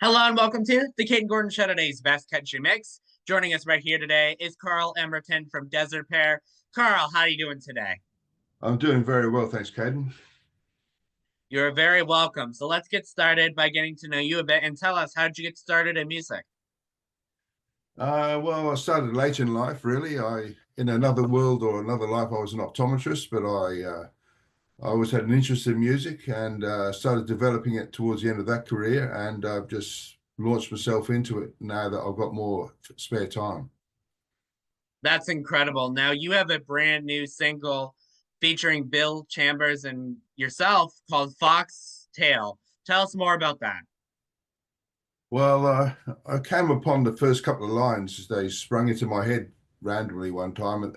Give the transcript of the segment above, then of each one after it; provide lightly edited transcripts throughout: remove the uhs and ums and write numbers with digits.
Hello and welcome to the Kayden Show, today's best country mix. Joining us right here today is Carl Emerton from Desert Pear. Carl, how are you doing today? I'm doing very well, thanks, Kayden. You're very welcome. So let's get started by getting to know you a bit and tell us, how did you get started in music? Well, I started late in life, really. In another world or another life, I was an optometrist, but I always had an interest in music and started developing it towards the end of that career, and I've just launched myself into it now that I've got more spare time. That's incredible. Now you have a brand new single featuring Bill Chambers and yourself called Fox Tale. Tell us more about that. Well, I came upon the first couple of lines as they sprung into my head randomly one time,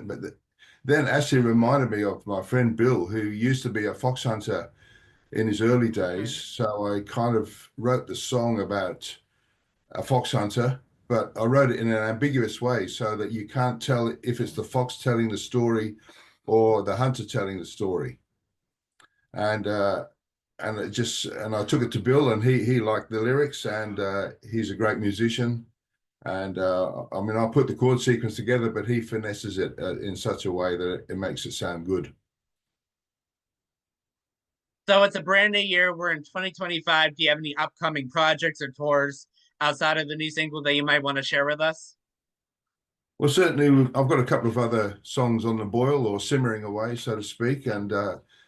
then actually reminded me of my friend Bill, who used to be a fox hunter in his early days. Mhm. So I kind of wrote the song about a fox hunter, but I wrote it in an ambiguous way so that you can't tell if it's the fox telling the story or the hunter telling the story. And and I took it to Bill, and he liked the lyrics, and he's a great musician. And I mean, I'll put the chord sequence together, but he finesses it in such a way that it makes it sound good. So it's a brand new year. We're in 2025. Do you have any upcoming projects or tours outside of the new single that you might want to share with us? Well, certainly, I've got a couple of other songs on the boil or simmering away, so to speak. And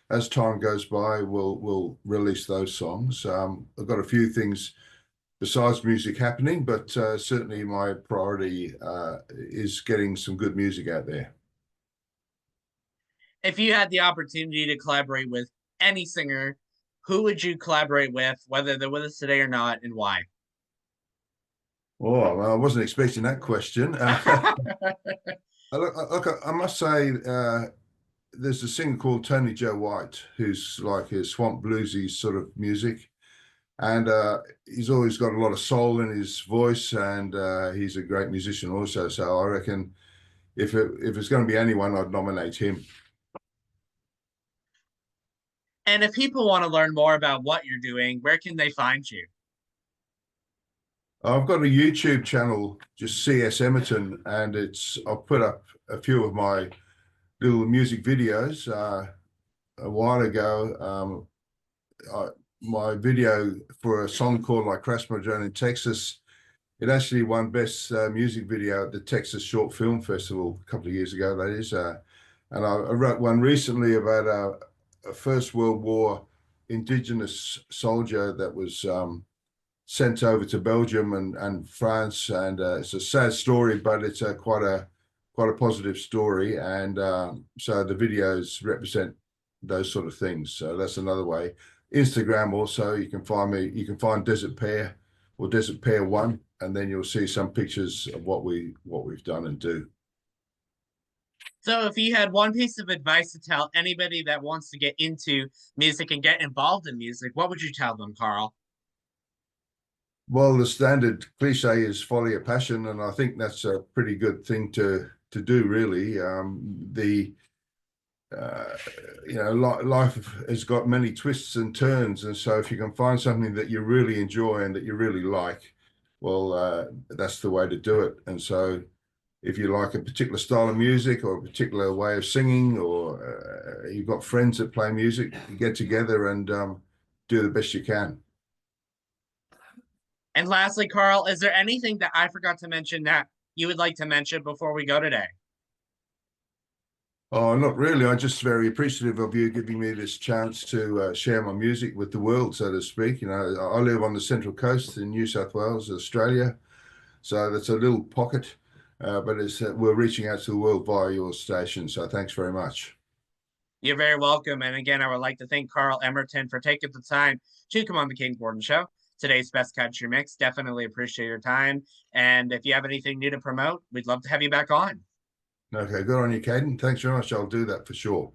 as time goes by, we'll release those songs. I've got a few things besides music happening, but certainly my priority is getting some good music out there. If you had the opportunity to collaborate with any singer, who would you collaborate with, whether they're with us today or not, and why? Oh, well, I wasn't expecting that question. I must say, there's a singer called Tony Joe White, who's like his swamp bluesy sort of music. And he's always got a lot of soul in his voice, and he's a great musician also. So I reckon if it's going to be anyone, I'd nominate him. And if people want to learn more about what you're doing, where can they find you? I've got a YouTube channel, just CS Emerton, and it's I've put up a few of my little music videos a while ago. I, my video for a song called "Like Crashed My Drone in Texas." It actually won Best Music Video at the Texas Short Film Festival a couple of years ago, that is. And I wrote one recently about a First World War Indigenous soldier that was sent over to Belgium and France. And it's a sad story, but it's quite a positive story. And so the videos represent those sort of things. So that's another way. Instagram also, you can find me. You can find Desert Pear or Desert Pear One, and then you'll see some pictures of what we've done and do. So, if you had one piece of advice to tell anybody that wants to get into music and get involved in music, what would you tell them, Carl? Well, the standard cliche is follow your passion, and I think that's a pretty good thing to do, really. The uh, you know, life has got many twists and turns, and so if you can find something that you really enjoy and that you really like, well, that's the way to do it. And so, if you like a particular style of music or a particular way of singing, or you've got friends that play music, you get together and do the best you can. And lastly, Carl, is there anything that I forgot to mention that you would like to mention before we go today? Oh, not really. I'm just very appreciative of you giving me this chance to share my music with the world, so to speak. You know, I live on the Central Coast in New South Wales, Australia, so that's a little pocket, but we're reaching out to the world via your station. So thanks very much. You're very welcome. And again, I would like to thank Carl Emerton for taking the time to come on the Kayden Show. Today's best country mix. Definitely appreciate your time. And if you have anything new to promote, we'd love to have you back on. Okay, good on you, Kayden. Thanks very much. I'll do that for sure.